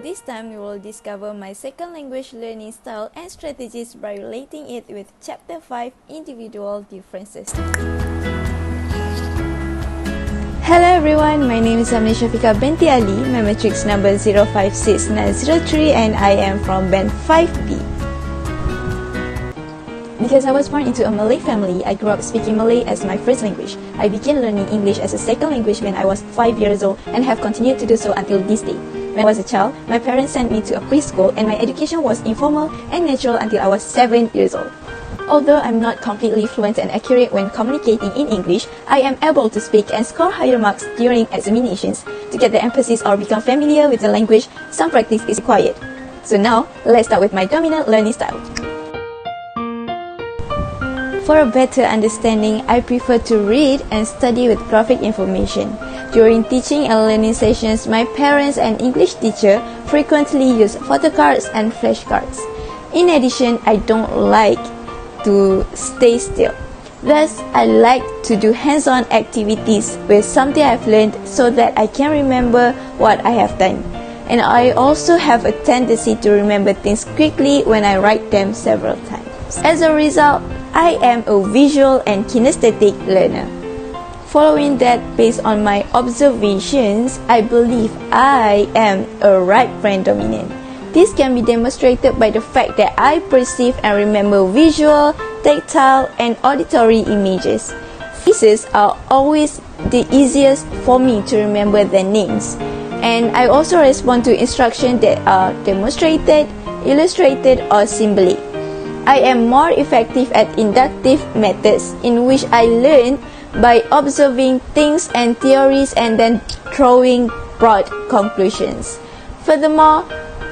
This time we will discover my second language learning style and strategies by relating it with Chapter 5, Individual Differences. Hello everyone, my name is Amni Syafiqah Binti Ali, my matrix number 056903 and I am from band 5B. Because I was born into a Malay family, I grew up speaking Malay as my first language. I began learning English as a second language when I was 5 years old and have continued to do so until this day. When I was a child, my parents sent me to a preschool and my education was informal and natural until I was 7 years old. Although I'm not completely fluent and accurate when communicating in English, I am able to speak and score higher marks during examinations. To get the emphasis or become familiar with the language, some practice is required. So now, let's start with my dominant learning style. For a better understanding, I prefer to read and study with graphic information. During teaching and learning sessions, my parents and English teacher frequently use photocards and flashcards. In addition, I don't like to stay still. Thus, I like to do hands-on activities with something I've learned so that I can remember what I have done. And I also have a tendency to remember things quickly when I write them several times. As a result, I am a visual and kinesthetic learner. Following that, based on my observations, I believe I am a right brain dominant. This can be demonstrated by the fact that I perceive and remember visual, tactile, and auditory images. Faces are always the easiest for me to remember than names. And I also respond to instructions that are demonstrated, illustrated, or symbolic. I am more effective at inductive methods in which I learn by observing things and theories and then drawing broad conclusions. Furthermore,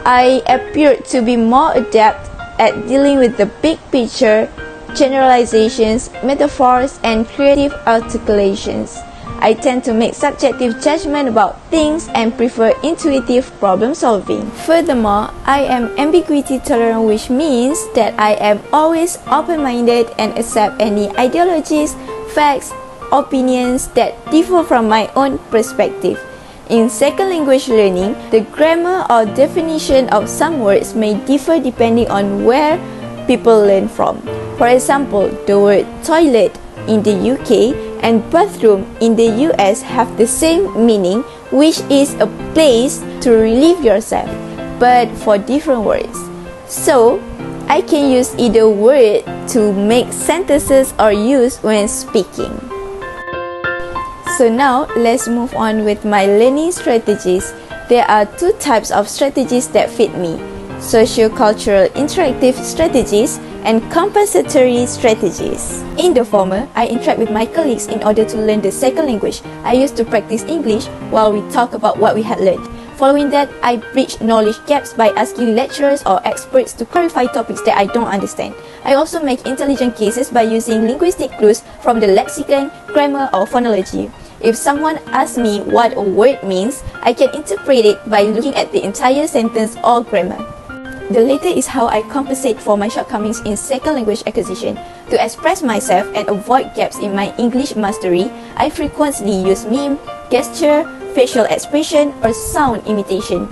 I appear to be more adept at dealing with the big picture, generalizations, metaphors, and creative articulations. I tend to make subjective judgment about things and prefer intuitive problem solving. Furthermore, I am ambiguity tolerant, which means that I am always open-minded and accept any ideologies, facts, opinions that differ from my own perspective. In second language learning, the grammar or definition of some words may differ depending on where people learn from. For example, the word toilet in the UK and bathroom in the US have the same meaning, which is a place to relieve yourself, but for different words. So, I can use either word to make sentences or use when speaking. So now, let's move on with my learning strategies. There are two types of strategies that fit me: socio-cultural interactive strategies and compensatory strategies. In the former, I interact with my colleagues in order to learn the second language. I used to practice English while we talk about what we had learned. Following that, I bridge knowledge gaps by asking lecturers or experts to clarify topics that I don't understand. I also make intelligent cases by using linguistic clues from the lexicon, grammar, or phonology. If someone asks me what a word means, I can interpret it by looking at the entire sentence or grammar. The latter is how I compensate for my shortcomings in second language acquisition. To express myself and avoid gaps in my English mastery, I frequently use mime, gesture, facial expression, or sound imitation.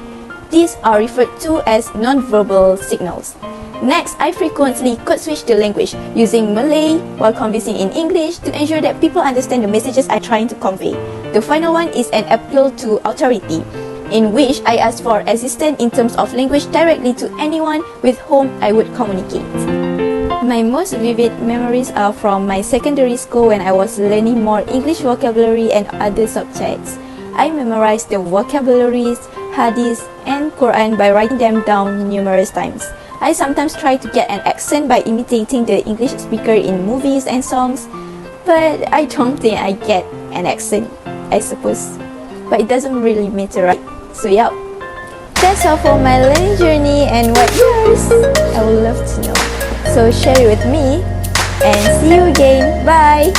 These are referred to as non-verbal signals. Next, I frequently code switch the language using Malay while conversing in English to ensure that people understand the messages I'm trying to convey. The final one is an appeal to authority, in which I ask for assistance in terms of language directly to anyone with whom I would communicate. My most vivid memories are from my secondary school when I was learning more English vocabulary and other subjects. I memorized the vocabularies, hadiths, and Quran by writing them down numerous times. I sometimes try to get an accent by imitating the English speaker in movies and songs, but I don't think I get an accent, I suppose. But it doesn't really matter, right? So yeah, that's all for my learning journey, and what yours? I would love to know. So share it with me and see you again. Bye!